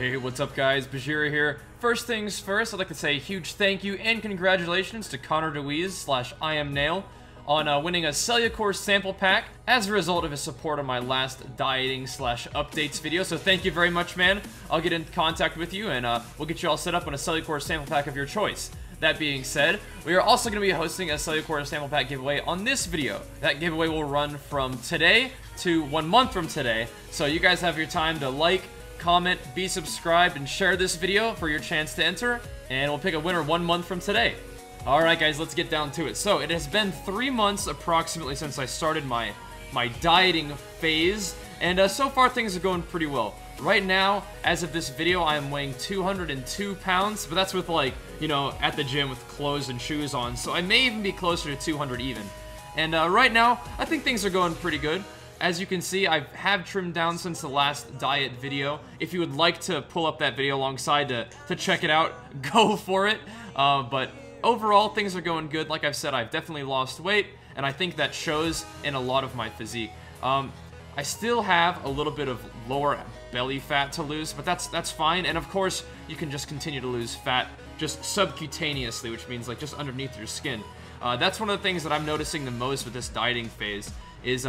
Hey, what's up guys, Bajheera here. First things first, I'd like to say a huge thank you and congratulations to Connor DeWeese / IamNail on winning a Cellucor sample pack as a result of his support on my last dieting / updates video. So thank you very much, man. I'll get in contact with you and we'll get you all set up on a Cellucor sample pack of your choice. That being said, we are also going to be hosting a Cellucor sample pack giveaway on this video. That giveaway will run from today to 1 month from today. So you guys have your time to like, comment, be subscribed, and share this video for your chance to enter, and we'll pick a winner 1 month from today. Alright guys, let's get down to it. So, it has been 3 months approximately since I started my dieting phase, and so far things are going pretty well. Right now, as of this video, I am weighing 202 pounds, but that's with like, you know, at the gym with clothes and shoes on, so I may even be closer to 200 even. And right now, I think things are going pretty good. As you can see, I have trimmed down since the last diet video. If you would like to pull up that video alongside to check it out, go for it. But overall, things are going good. Like I've said, I've definitely lost weight, and I think that shows in a lot of my physique. I still have a little bit of lower belly fat to lose, but that's fine. And of course, you can just continue to lose fat just subcutaneously, which means like just underneath your skin. That's one of the things that I'm noticing the most with this dieting phase is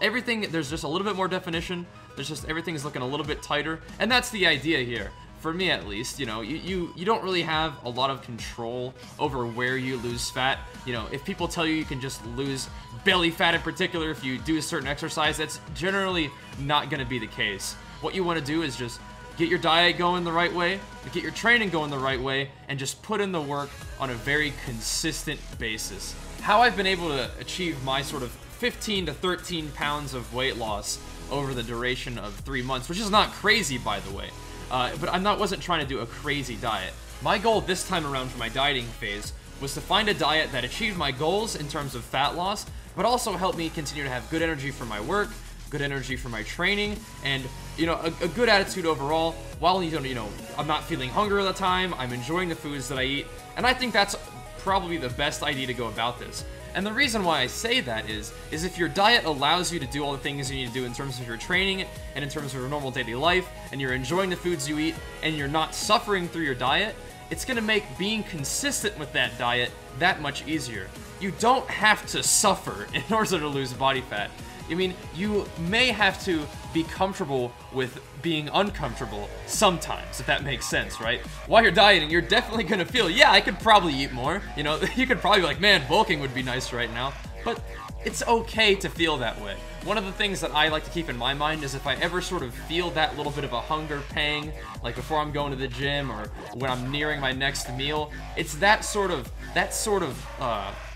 everything, there's just a little bit more definition. There's just everything's looking a little bit tighter, and that's the idea here. For me at least, you know, you don't really have a lot of control over where you lose fat. You know, if people tell you you can just lose belly fat in particular if you do a certain exercise, that's generally not going to be the case. What you want to do is just get your diet going the right way, get your training going the right way, and just put in the work on a very consistent basis. How I've been able to achieve my sort of 15 to 13 pounds of weight loss over the duration of 3 months, which is not crazy, by the way. But I wasn't trying to do a crazy diet. My goal this time around for my dieting phase was to find a diet that achieved my goals in terms of fat loss, but also helped me continue to have good energy for my work, good energy for my training, and, you know, a good attitude overall, while, you know, I'm not feeling hunger all the time, I'm enjoying the foods that I eat, and I think that's probably the best idea to go about this. And the reason why I say that is if your diet allows you to do all the things you need to do in terms of your training and in terms of your normal daily life, and you're enjoying the foods you eat, and you're not suffering through your diet, it's going to make being consistent with that diet that much easier. You don't have to suffer in order to lose body fat. I mean, you may have to be comfortable with being uncomfortable sometimes, if that makes sense, right? While you're dieting, you're definitely gonna feel, yeah, I could probably eat more. You know, you could probably be like, man, bulking would be nice right now. But it's okay to feel that way. One of the things that I like to keep in my mind is if I ever sort of feel that little bit of a hunger pang, like before I'm going to the gym or when I'm nearing my next meal, it's that sort of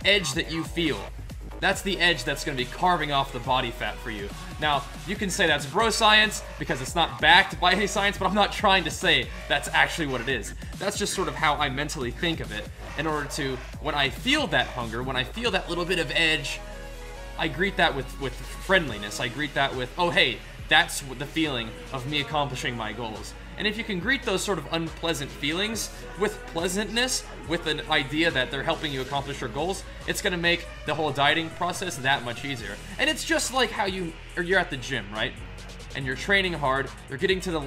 edge that you feel. That's the edge that's going to be carving off the body fat for you. Now, you can say that's bro science because it's not backed by any science, but I'm not trying to say that's actually what it is. That's just sort of how I mentally think of it in order to, when I feel that hunger, when I feel that little bit of edge, I greet that with friendliness. I greet that with, oh hey, that's the feeling of me accomplishing my goals. And if you can greet those sort of unpleasant feelings with pleasantness, with an idea that they're helping you accomplish your goals, it's going to make the whole dieting process that much easier. And it's just like how you're at the gym, right? And you're training hard, you're getting to the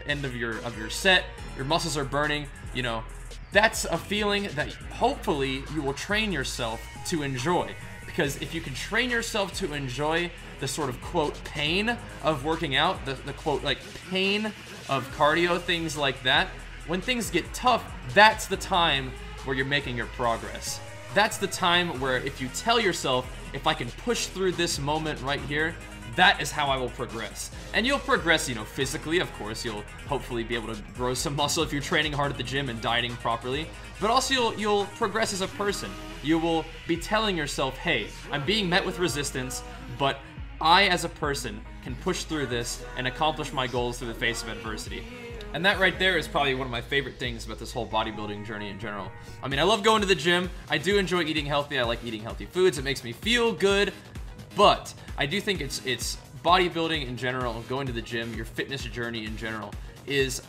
end of your set, your muscles are burning, you know, that's a feeling that hopefully you will train yourself to enjoy. Because if you can train yourself to enjoy the sort of, quote, pain of working out, the quote, like, pain of cardio, things like that, when things get tough, that's the time where you're making your progress. That's the time where if you tell yourself, if I can push through this moment right here, that is how I will progress. And you'll progress, you know, physically, of course. You'll hopefully be able to grow some muscle if you're training hard at the gym and dieting properly. But also you'll progress as a person. You will be telling yourself, hey, I'm being met with resistance, but I as a person can push through this and accomplish my goals through the face of adversity. And that right there is probably one of my favorite things about this whole bodybuilding journey in general. I mean, I love going to the gym. I do enjoy eating healthy. I like eating healthy foods. It makes me feel good. But I do think it's bodybuilding in general, going to the gym, your fitness journey in general, is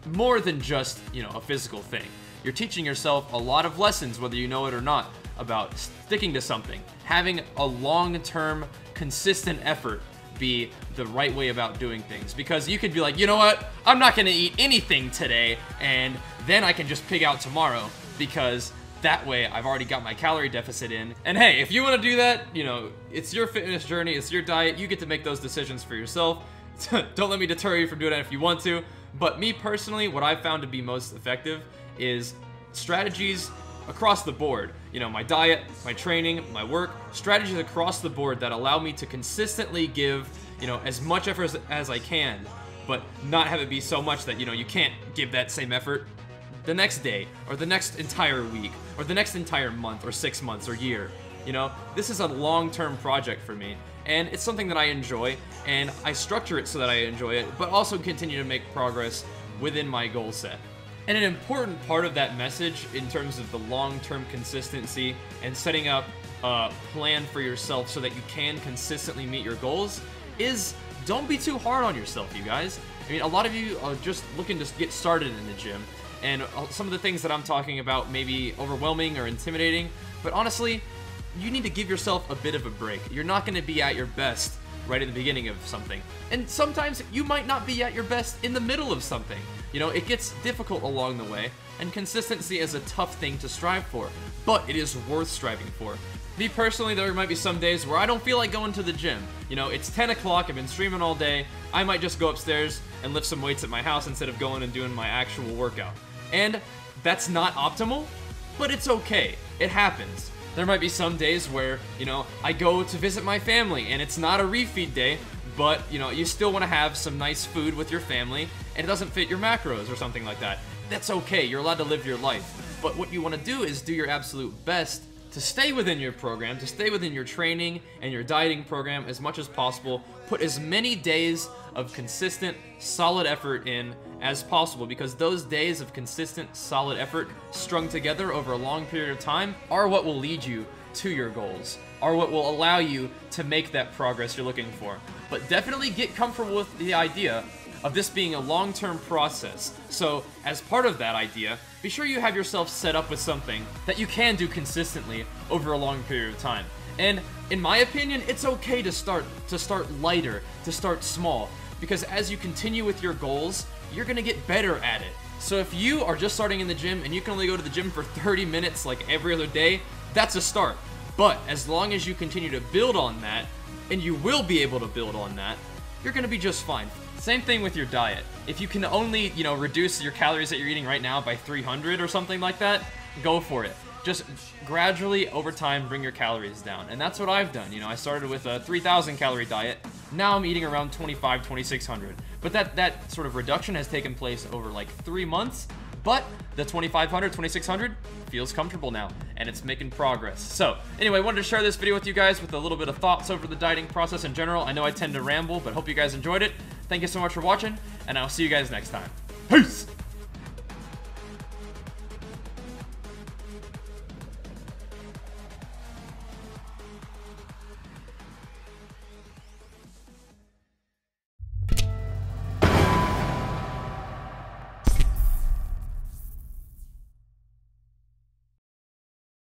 more than just, you know, a physical thing. You're teaching yourself a lot of lessons, whether you know it or not, about sticking to something, having a long-term, consistent effort be the right way about doing things. Because you could be like, you know what, I'm not going to eat anything today, and then I can just pig out tomorrow, because that way I've already got my calorie deficit in. And hey, if you want to do that, you know, it's your fitness journey, it's your diet, you get to make those decisions for yourself. Don't let me deter you from doing that if you want to. But me personally, what I've found to be most effective is strategies across the board. You know, my diet, my training, my work, strategies across the board that allow me to consistently give, you know, as much effort as I can, but not have it be so much that, you know, you can't give that same effort the next day, or the next entire week, or the next entire month, or 6 months, or year. You know, this is a long-term project for me, and it's something that I enjoy, and I structure it so that I enjoy it, but also continue to make progress within my goal set. And an important part of that message in terms of the long-term consistency and setting up a plan for yourself so that you can consistently meet your goals is don't be too hard on yourself, you guys. I mean, a lot of you are just looking to get started in the gym, and some of the things that I'm talking about may be overwhelming or intimidating, but honestly, you need to give yourself a bit of a break. You're not going to be at your best right at the beginning of something. And sometimes you might not be at your best in the middle of something. You know, it gets difficult along the way, and consistency is a tough thing to strive for, but it is worth striving for. Me personally, there might be some days where I don't feel like going to the gym. You know, it's 10 o'clock, I've been streaming all day, I might just go upstairs and lift some weights at my house instead of going and doing my actual workout. And that's not optimal, but it's okay. It happens. There might be some days where, you know, I go to visit my family and it's not a refeed day, but, you know, you still want to have some nice food with your family and it doesn't fit your macros or something like that. That's okay. You're allowed to live your life. But what you want to do is do your absolute best to stay within your program, to stay within your training and your dieting program as much as possible. Put as many days of consistent, solid effort in as possible, because those days of consistent, solid effort strung together over a long period of time are what will lead you to your goals, are what will allow you to make that progress you're looking for. But definitely get comfortable with the idea of this being a long-term process. So as part of that idea, be sure you have yourself set up with something that you can do consistently over a long period of time. And in my opinion, it's okay to start lighter, to start small, because as you continue with your goals, you're gonna get better at it. So if you are just starting in the gym and you can only go to the gym for 30 minutes like every other day, that's a start. But as long as you continue to build on that, and you will be able to build on that, you're gonna be just fine. Same thing with your diet. If you can only, you know, reduce your calories that you're eating right now by 300 or something like that, go for it. Just gradually, over time, bring your calories down. And that's what I've done. You know, I started with a 3,000 calorie diet. Now I'm eating around 2,600. But that sort of reduction has taken place over like 3 months. But the 2,500, 2,600 feels comfortable now, and it's making progress. So anyway, I wanted to share this video with you guys with a little bit of thoughts over the dieting process in general. I know I tend to ramble, but hope you guys enjoyed it. Thank you so much for watching, and I'll see you guys next time. Peace!